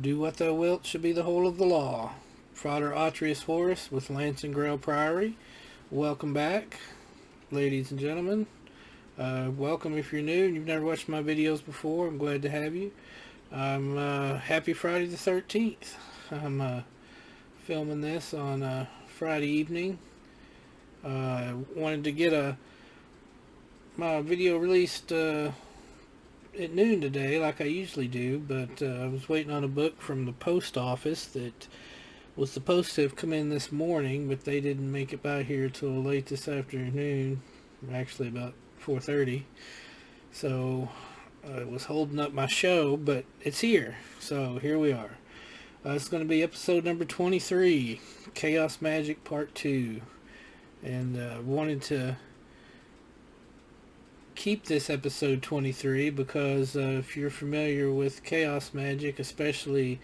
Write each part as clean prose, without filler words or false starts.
Do what thou wilt should be the whole of the law. Frater Atrius Horace with Lance and Grail Priory. Welcome back, ladies and gentlemen. Welcome if you're new and you've never watched my videos before. I'm glad to have you. Happy Friday the 13th. I'm filming this on Friday evening. Wanted to get my video released at noon today like I usually do, but I was waiting on a book from the post office that was supposed to have come in this morning, but they didn't make it by here till late this afternoon, actually about 4:30. So I was holding up my show, but it's here, so here we are. It's going to be episode number 23, Chaos Magic Part 2, and wanted to keep this episode 23 because if you're familiar with Chaos Magic, especially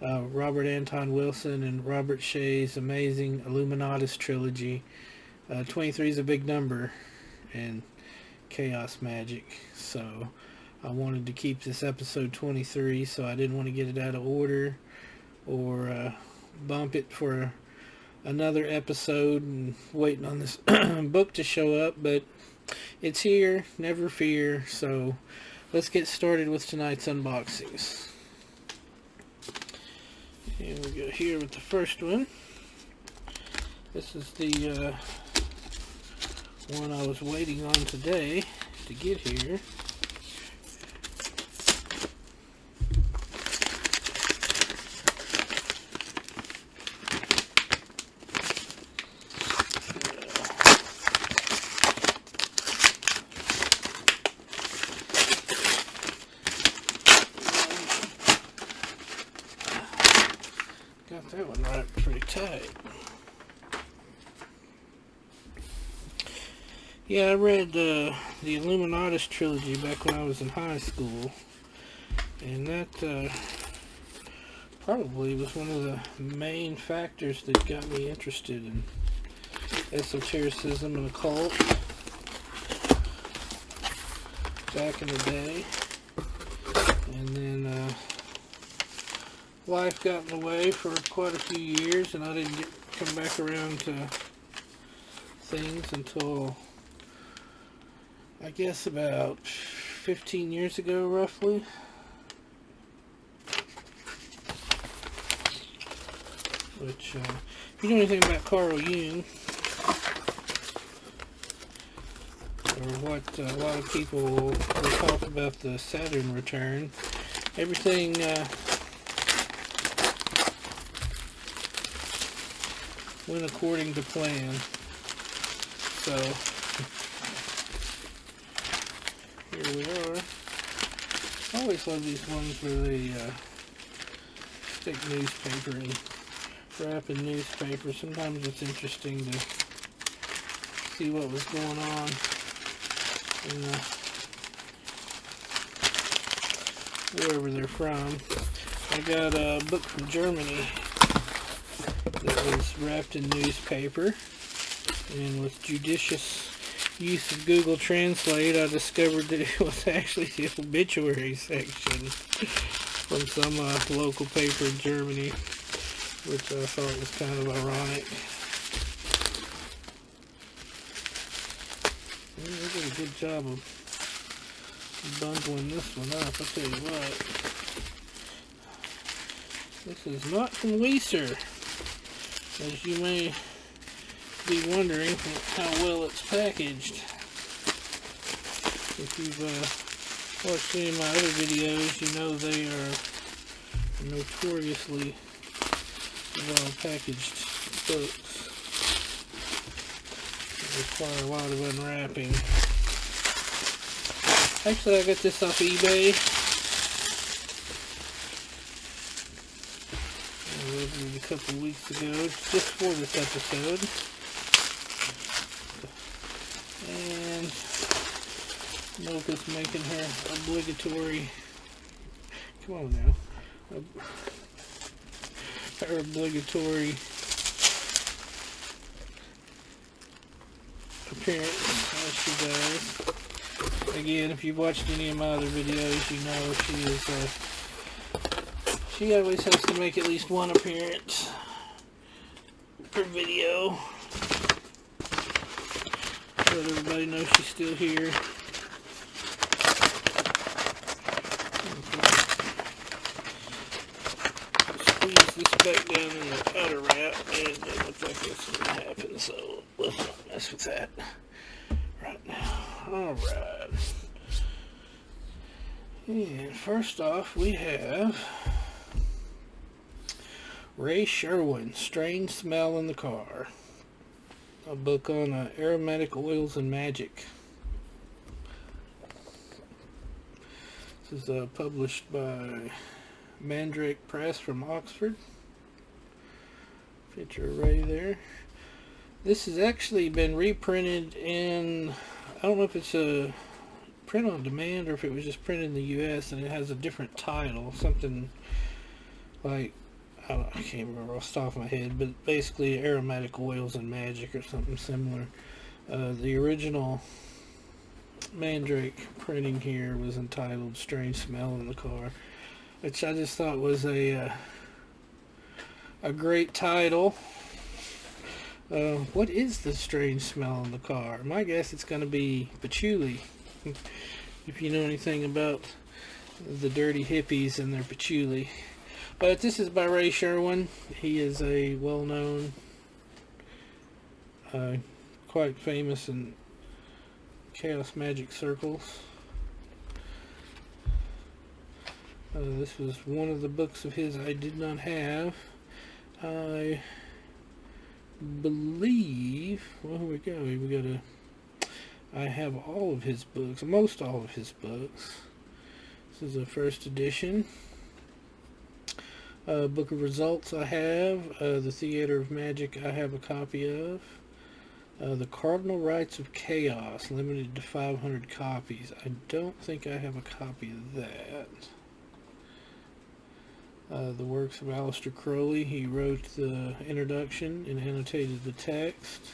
Robert Anton Wilson and Robert Shea's amazing Illuminatus trilogy, 23 is a big number in Chaos Magic, so I wanted to keep this episode 23, so I didn't want to get it out of order or bump it for another episode and waiting on this book to show up, but it's here, never fear. So let's get started with tonight's unboxings. And we go here with the first one. This is the one I was waiting on today to get here. Got that one wrapped pretty tight. Yeah, I read the Illuminatus trilogy back when I was in high school, and that probably was one of the main factors that got me interested in esotericism and occult back in the day. And then life got in the way for quite a few years, and I didn't come back around to things until I guess about 15 years ago, roughly. Which, if you know anything about Carl Jung, or what a lot of people will talk about the Saturn return, everything went according to plan. So here we are. I always love these ones where they stick newspaper and wrap in newspaper. Sometimes it's interesting to see what was going on in wherever they're from. I got a book from Germany that was wrapped in newspaper, and with judicious use of Google Translate I discovered that it was actually the obituary section from some local paper in Germany, which I thought was kind of ironic. They did a good job of bundling this one up, I'll tell you what. This is not from Weezer, as you may be wondering how well it's packaged. If you've watched any of my other videos, you know they are notoriously well packaged books. They require a lot of unwrapping. Actually, I got this off eBay. I ordered it a couple of weeks ago, just for this episode. And Mocha's making her obligatory, come on now, her obligatory appearance as she does. Again, if you've watched any of my other videos, you know She always has to make at least one appearance per video. Let everybody know she's still here. Squeeze this back down in the outer wrap, and it looks like it's going to happen, so let's not mess with that right now. Alright. And first off, we have Ray Sherwin, Strange Smell in the Car. A book on aromatic oils and magic. This is published by Mandrake Press from Oxford. Picture of Ray there. This has actually been reprinted in, I don't know if it's a print on demand or if it was just printed in the US, and it has a different title, something like, I can't remember off the top of my head, but basically aromatic oils and magic or something similar. The original Mandrake printing here was entitled Strange Smell in the Car, which I just thought was a great title. What is the strange smell in the car? My guess it's going to be patchouli. If you know anything about the dirty hippies and their patchouli. But this is by Ray Sherwin. He is a well-known, quite famous in chaos magic circles. This was one of the books of his I did not have. I believe, well, here we go. We got a, I have all of his books, most all of his books. This is a first edition. Book of Results I have. The Theater of Magic I have a copy of. The Cardinal Rites of Chaos, limited to 500 copies. I don't think I have a copy of that. The works of Aleister Crowley. He wrote the introduction and annotated the text.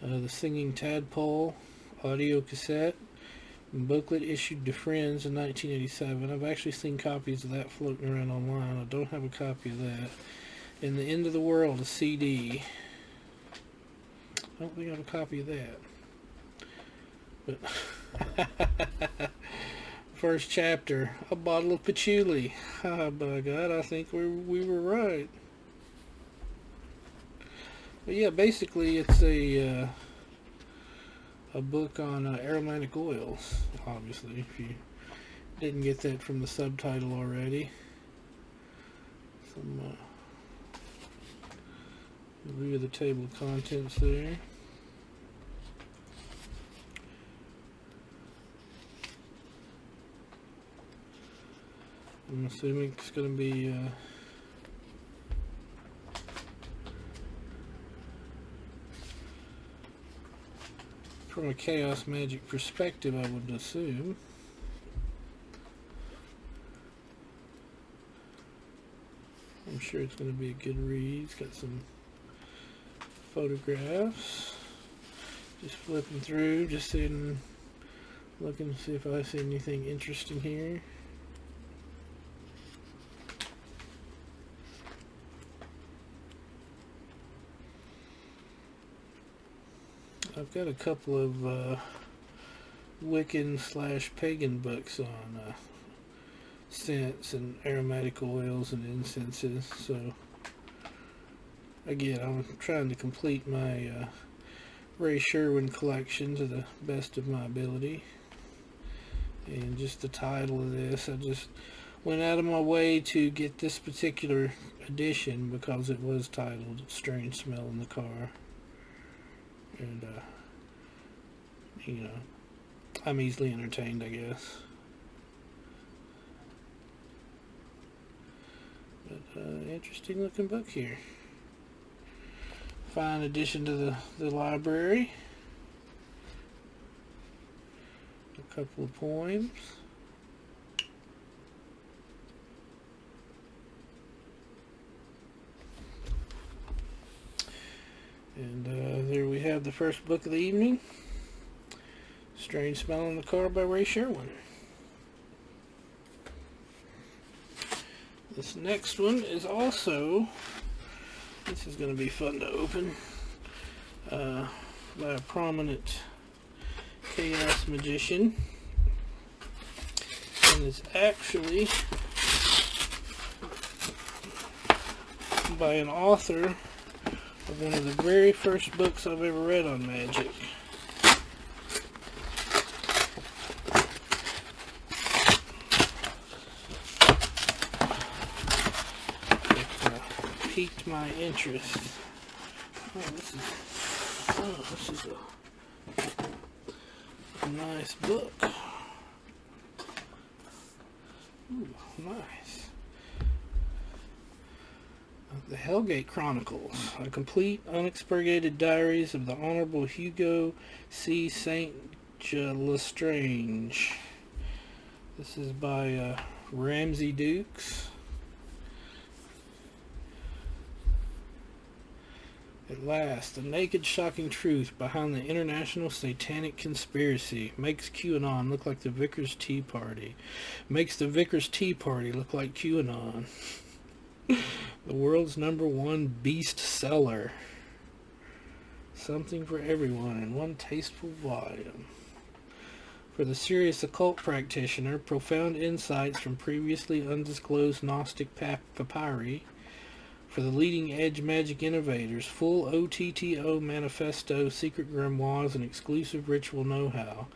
The Singing Tadpole audio cassette booklet issued to friends in 1987. I've actually seen copies of that floating around online. I don't have a copy of that. And The End of the World, a CD. I don't think I have a copy of that. But first chapter, a bottle of patchouli. Ah, by God, I think we were right. But yeah, basically it's a book on aromatic oils, obviously, if you didn't get that from the subtitle already. Some review of the table of contents there. I'm assuming it's going to be from a chaos magic perspective, I would assume. I'm sure it's going to be a good read. It's got some photographs. Just flipping through, just seeing, looking to see if I see anything interesting here. I've got a couple of Wiccan / pagan books on scents and aromatic oils and incenses, so again, I'm trying to complete my Ray Sherwin collection to the best of my ability. And just the title of this, I just went out of my way to get this particular edition because it was titled Strange Smell in the Car. And you know, I'm easily entertained, I guess. But interesting looking book here. Fine addition to the library. A couple of poems. And there we have the first book of the evening, Strange Smell in the Car by Ray Sherwin. This next one is also, this is going to be fun to open, by a prominent chaos magician, and it's actually by an author of one of the very first books I've ever read on magic. Piqued my interest. This is a nice book. Ooh, nice. The Hellgate Chronicles, a complete unexpurgated diaries of the Honorable Hugo C. St. Lestrange. This is by Ramsey Dukes. At last, the naked, shocking truth behind the international satanic conspiracy makes QAnon look like the Vickers Tea Party. Makes the Vickers Tea Party look like QAnon. The world's #1 beast seller. Something for everyone in one tasteful volume. For the serious occult practitioner, profound insights from previously undisclosed Gnostic papyri. For the leading edge magic innovators, full OTTO manifesto, secret grimoires, and exclusive ritual know-how.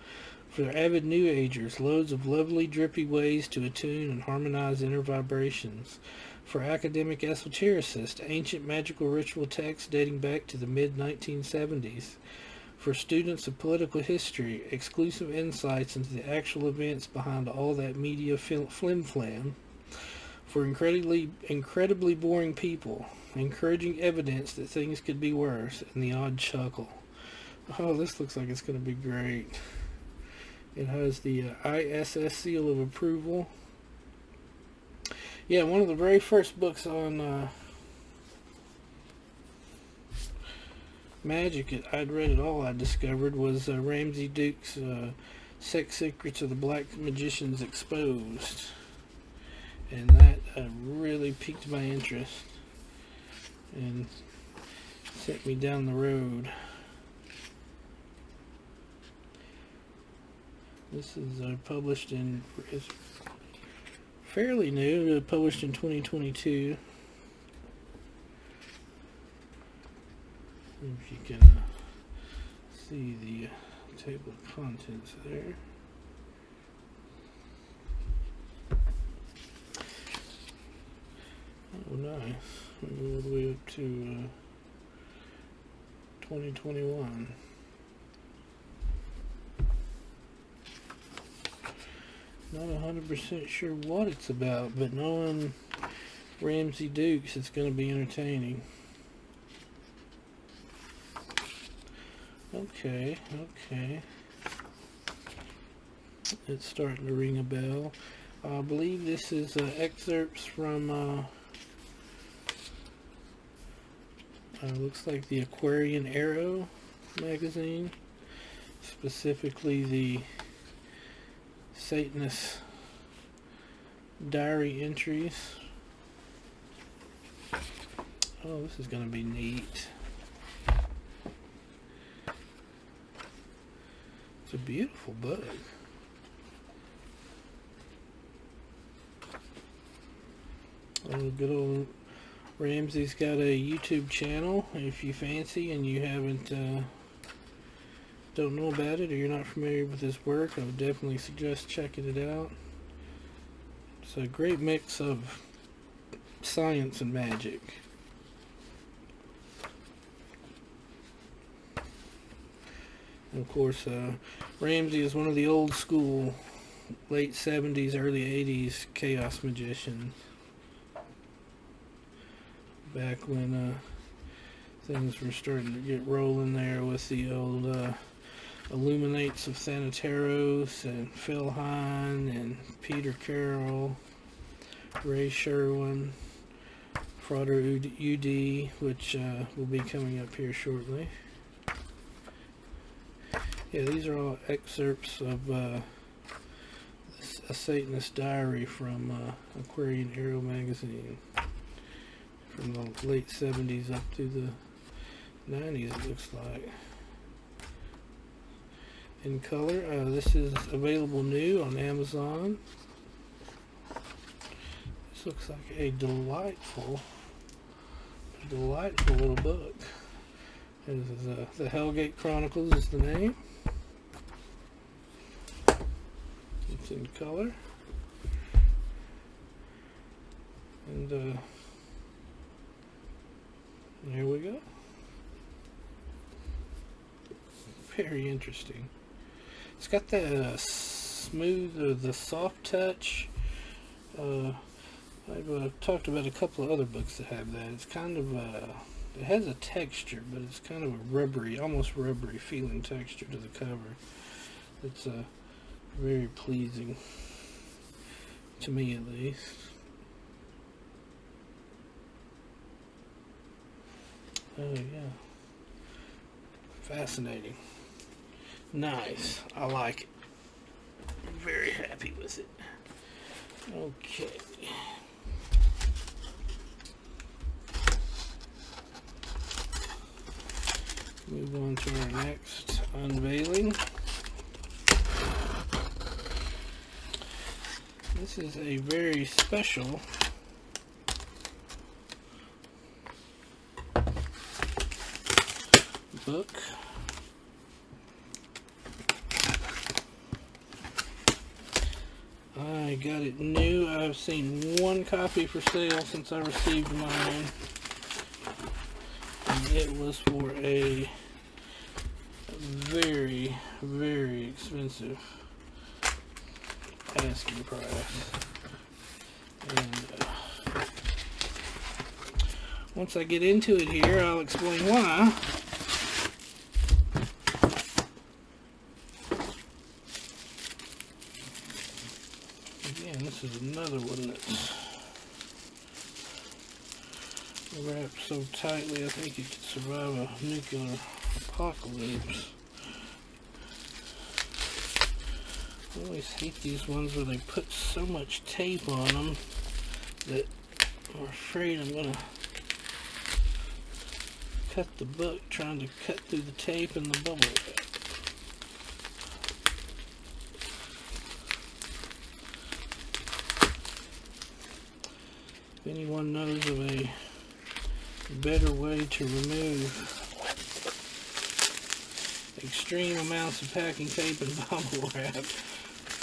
For avid New Agers, loads of lovely drippy ways to attune and harmonize inner vibrations. For academic esotericists, ancient magical ritual texts dating back to the mid-1970s. For students of political history, exclusive insights into the actual events behind all that media flim-flam. For incredibly boring people, encouraging evidence that things could be worse, and the odd chuckle. Oh, this looks like it's going to be great. It has the ISS seal of approval. Yeah, one of the very first books on magic I'd read at all, I discovered, was Ramsey Dukes' Sex Secrets of the Black Magicians Exposed. And that really piqued my interest and sent me down the road. This is published in, it's fairly new, published in 2022. If you can see the table of contents there. Oh, nice. We go all the way up to 2021. Not 100% sure what it's about, but knowing Ramsey Dukes, it's going to be entertaining. Okay. It's starting to ring a bell. I believe this is excerpts from looks like the Aquarian Arrow magazine, specifically the Satanist diary entries. Oh, this is going to be neat. It's a beautiful book. Oh, good old Ramsey's got a YouTube channel. If you fancy and you don't know about it, or you're not familiar with his work, I would definitely suggest checking it out. It's a great mix of science and magic. And of course, Ramsey is one of the old school, late 70s, early 80s chaos magicians. Back when things were starting to get rolling there with the old Illuminates of Thanateros and Phil Hine and Peter Carroll, Ray Sherwin, Frater U.D, which will be coming up here shortly. Yeah, these are all excerpts of this A Satanist Diary from Aquarian Arrow magazine from the late 70s up to the 90s, it looks like. In color. This is available new on Amazon. This looks like a delightful little book. This is the Hellgate Chronicles is the name. It's in color. And here we go. Very interesting. It's got that smooth, the soft touch. I've talked about a couple of other books that have that. It's kind of it has a texture, but it's kind of a rubbery, almost rubbery feeling texture to the cover. It's very pleasing to me, at least. Oh yeah, fascinating. Nice. I like it. I'm very happy with it. Okay. Move on to our next unveiling. This is a very special book. I got it new. I've seen one copy for sale since I received mine. And it was for a very, very expensive asking price. And once I get into it here, I'll explain why. Again, this is another one that's wrapped so tightly I think it could survive a nuclear apocalypse. I always hate these ones where they put so much tape on them that I'm afraid I'm going to cut the book trying to cut through the tape and the bubble wrap. If anyone knows of a better way to remove extreme amounts of packing tape and bubble wrap,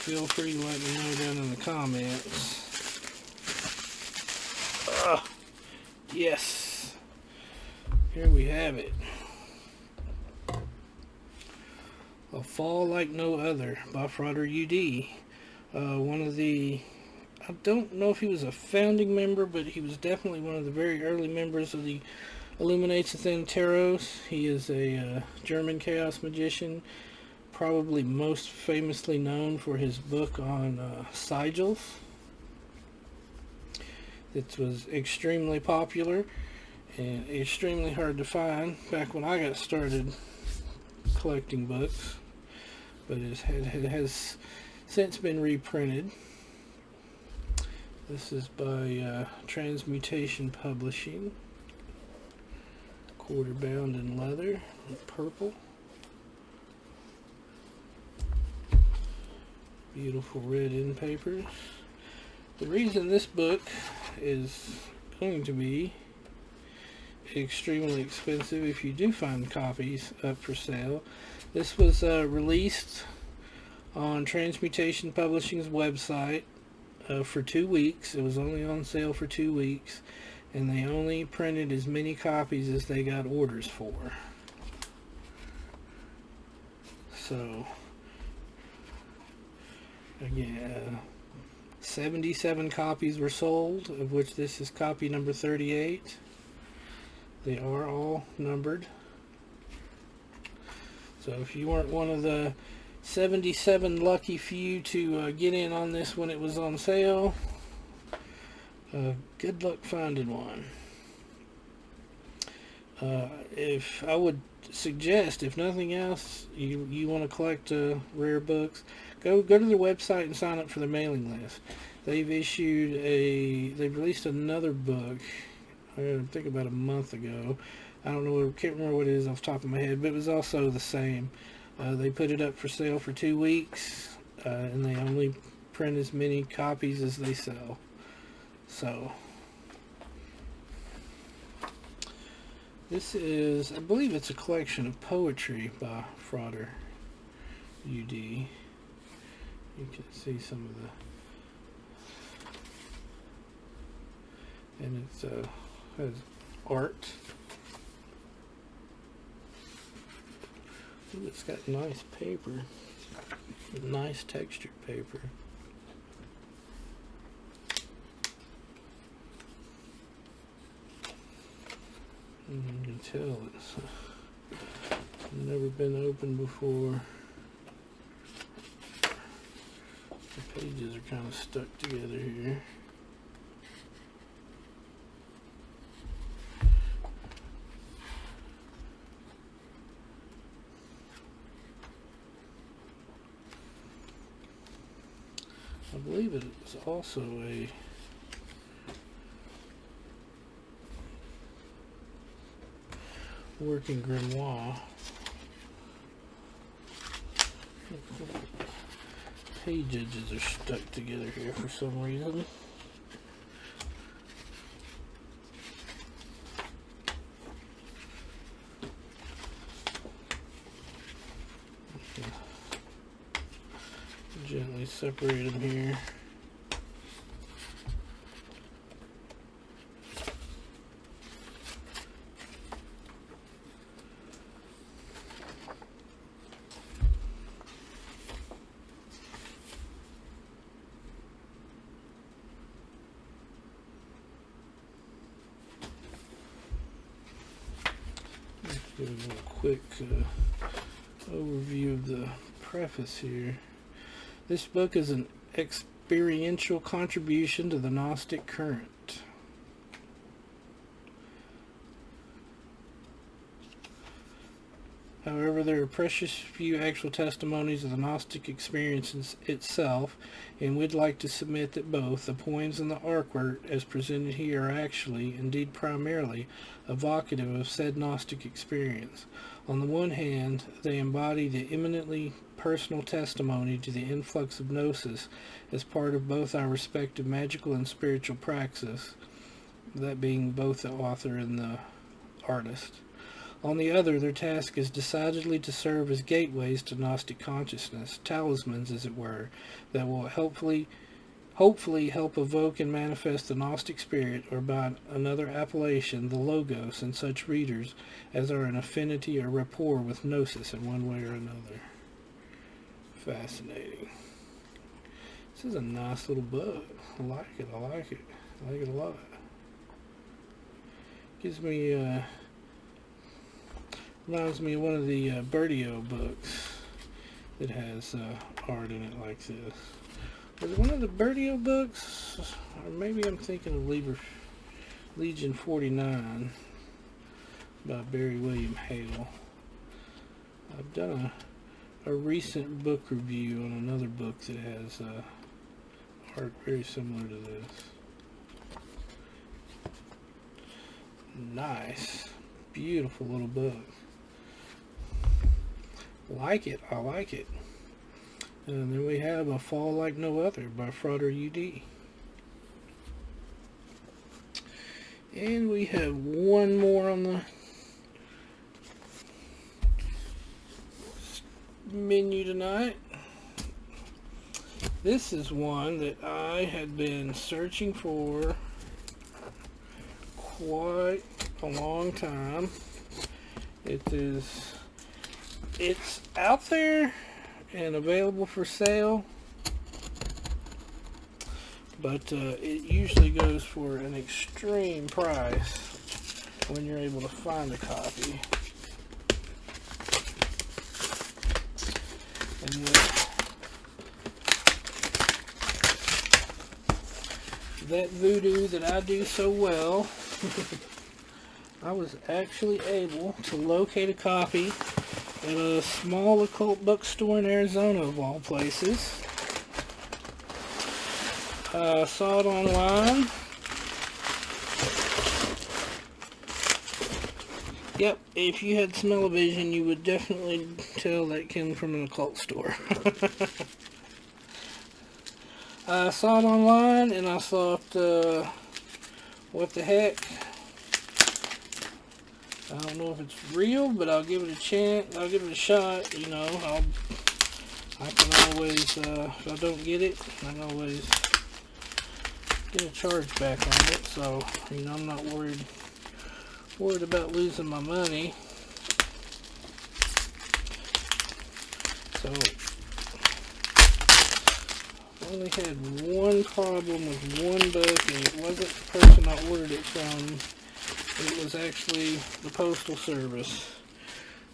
feel free to let me know down in the comments. Yes, here we have it. A Fall Like No Other by Frater U.D. One of the, I don't know if he was a founding member, but he was definitely one of the very early members of the Illuminates Within Taros. He is a German chaos magician, probably most famously known for his book on sigils. It was extremely popular and extremely hard to find back when I got started collecting books, but it has since been reprinted. This is by Transmutation Publishing, quarter bound in leather, purple. Beautiful red end papers. The reason this book is going to be extremely expensive if you do find copies up for sale. This was released on Transmutation Publishing's website for 2 weeks. It was only on sale for 2 weeks, and they only printed as many copies as they got orders for. So again, 77 copies were sold, of which this is copy number 38. They are all numbered. So if you weren't one of the 77 lucky few to get in on this when it was on sale, good luck finding one. If I would suggest, if nothing else, you want to collect rare books, go to their website and sign up for their mailing list. They've released another book, I think about a month ago. I don't know, can't remember what it is off the top of my head, but it was also the same. They put it up for sale for 2 weeks, and they only print as many copies as they sell. So this is, I believe it's a collection of poetry by Frater U.D. You can see some of the, and it's has art. Ooh, it's got nice paper, nice textured paper. And you can tell it's never been opened before. The pages are kind of stuck together here. I believe it is also a working grimoire. Page edges are stuck together here for some reason. Gently separate them here. Give a little quick overview of the preface here. This book is an experiential contribution to the Gnostic current. However, there are precious few actual testimonies of the Gnostic experience itself, and we'd like to submit that both the poems and the artwork as presented here are actually, indeed primarily, evocative of said Gnostic experience. On the one hand, they embody the eminently personal testimony to the influx of gnosis as part of both our respective magical and spiritual praxis, that being both the author and the artist. On the other, their task is decidedly to serve as gateways to Gnostic consciousness, talismans as it were, that will hopefully help evoke and manifest the Gnostic spirit, or by another appellation, the Logos, in such readers as are in affinity or rapport with Gnosis in one way or another. Fascinating. This is a nice little book. I like it. I like it. I like it a lot. Gives me, reminds me of one of the Bertio books that has art in it like this. Was it one of the Bertio books? Or maybe I'm thinking of Legion 49 by Barry William Hale. I've done a recent book review on another book that has art very similar to this. Nice. Beautiful little book. Like it. I like it. And then we have A Fall Like No Other by Frater U.D. And we have one more on the menu tonight. This is one that I had been searching for quite a long time. It's out there and available for sale, but it usually goes for an extreme price when you're able to find a copy. And with that voodoo that I do so well, I was actually able to locate a copy at a small occult bookstore in Arizona, of all places. Saw it online. Yep, if you had smell-o-vision, you would definitely tell that came from an occult store. I saw it online, and I thought, what the heck? I don't know if it's real, but I'll give it a chance. I'll give it a shot. You know, I can always, if I don't get it, I can always get a charge back on it. So, you know, I'm not worried about losing my money. So, I only had one problem with one book, and it wasn't the person I ordered it from. It was actually the Postal Service,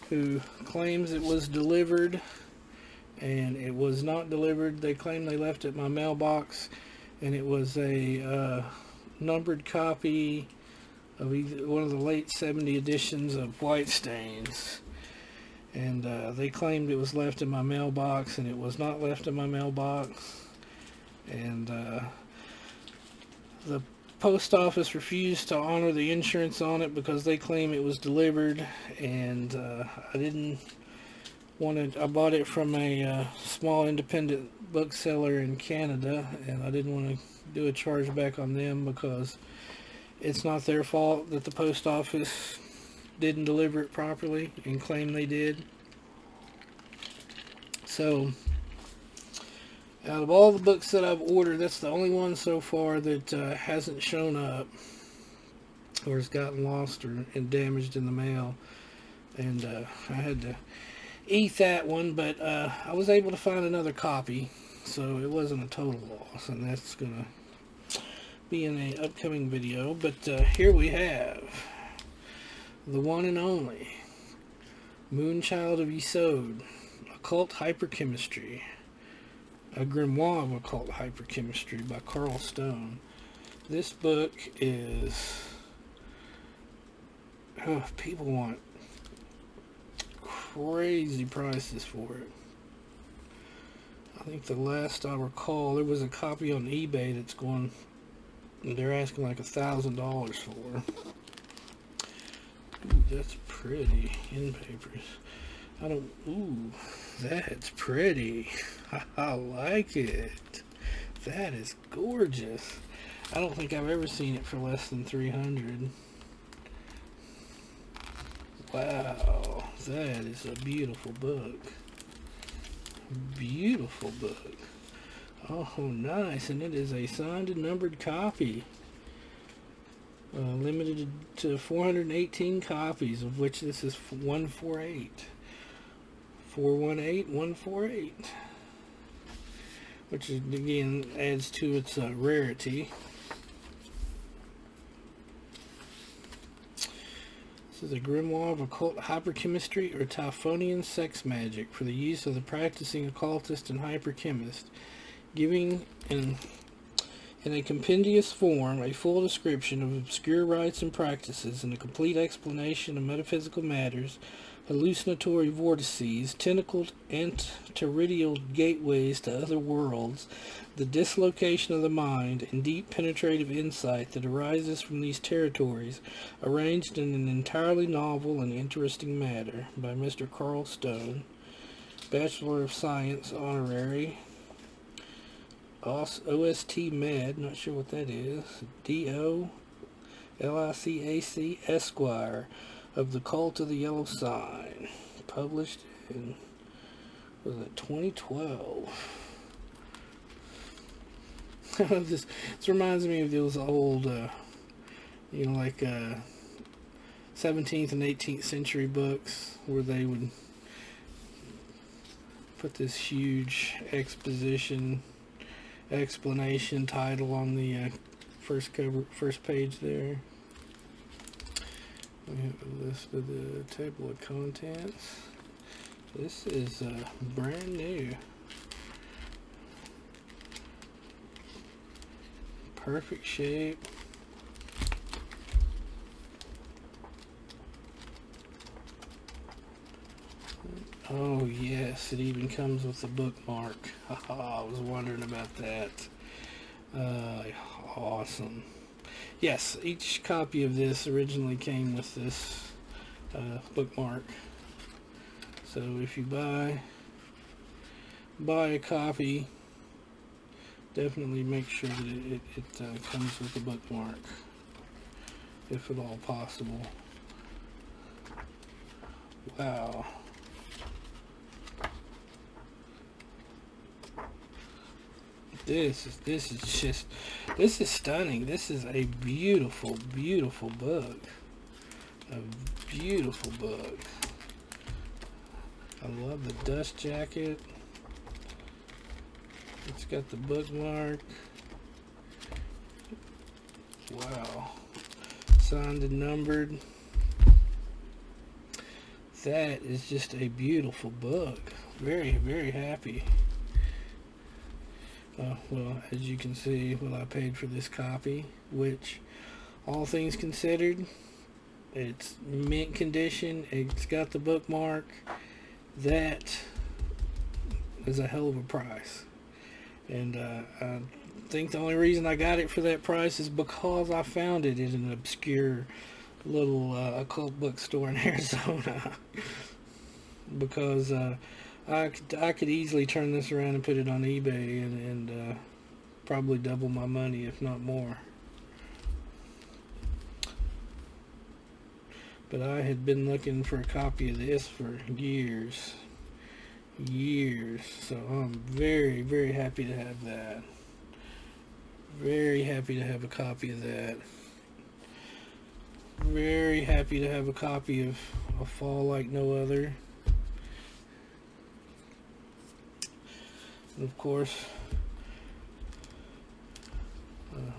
who claims it was delivered, and it was not delivered. They claim they left it in my mailbox, and it was a numbered copy of either one of the late 70 editions of White Stains. And they claimed it was left in my mailbox, and it was not left in my mailbox. And the post office refused to honor the insurance on it because they claim it was delivered, and I didn't want to. I bought it from a small independent bookseller in Canada, and I didn't want to do a chargeback on them because it's not their fault that the post office didn't deliver it properly and claim they did. So, out of all the books that I've ordered, that's the only one so far that hasn't shown up or has gotten lost and damaged in the mail. And I had to eat that one, but I was able to find another copy, so it wasn't a total loss, and that's going to be in an upcoming video. But here we have the one and only Moonchild of Yesod, Occult Hyperchemistry. A Grimoire of Occult Hyperchemistry by Carl Stone. This book is... Oh, people want crazy prices for it. I think the last I recall, there was a copy on eBay that's going... They're asking like $1,000 for. Ooh, that's pretty. In papers. I don't... Ooh, that's pretty. I like it. That is gorgeous. I don't think I've ever seen it for less than $300. Wow, that is a beautiful book. Beautiful book. Oh, nice. And it is a signed and numbered copy. Limited to 418 copies, of which this is 148. 418, 148. Which is, again, adds to its rarity. This is a grimoire of occult hyperchemistry or Typhonian sex magic for the use of the practicing occultist and hyperchemist, giving in a compendious form a full description of obscure rites and practices and a complete explanation of metaphysical matters, hallucinatory vortices, tentacled anteridial gateways to other worlds, the dislocation of the mind, and deep penetrative insight that arises from these territories, arranged in an entirely novel and interesting manner, by Mr. Carl Stone, Bachelor of Science, Honorary, OST Med, not sure what that is, D.O.L.I.C.A.C. Esquire, of the Cult of the Yellow Sign, published in, was it 2012? This reminds me of those old, you know, like 17th and 18th century books where they would put this huge explanation title on the first page there. We have a list of the table of contents. This is brand new. Perfect shape. Oh yes, it even comes with a bookmark. I was wondering about that. Awesome. Yes, each copy of this originally came with this bookmark. So if you buy a copy, definitely make sure that it comes with a bookmark, if at all possible. Wow. This is stunning. This is a beautiful, beautiful book. A beautiful book. I love the dust jacket. It's got the bookmark. Wow. Signed and numbered. That is just a beautiful book. Very, very happy. Well, as you can see, I paid for this copy, which, all things considered, it's mint condition. It's got the bookmark. That is a hell of a price. And I think the only reason I got it for that price is because I found it in an obscure little occult bookstore in Arizona. Because I could easily turn this around and put it on eBay and probably double my money, if not more. But I had been looking for a copy of this for years. So I'm very, very happy to have that. Very happy to have a copy of that. Very happy to have a copy of A Fall Like No Other. And of course,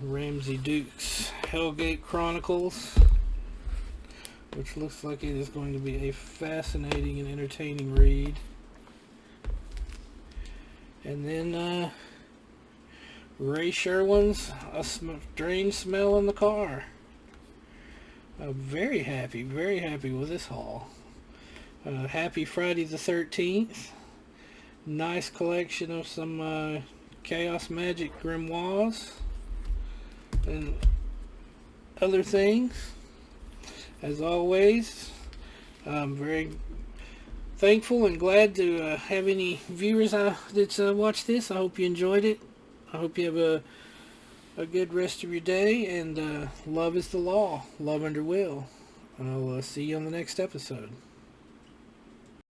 Ramsey Dukes Hellgate Chronicles, which looks like it is going to be a fascinating and entertaining read. And then Ray Sherwin's A Strange Smell in the Car. Very happy with this haul. Happy Friday the 13th. Nice collection of some Chaos Magic grimoires and other things. As always, I'm very thankful and glad to have any viewers that watch this. I hope you enjoyed it. I hope you have a good rest of your day, and love is the law. Love under will. And I'll see you on the next episode.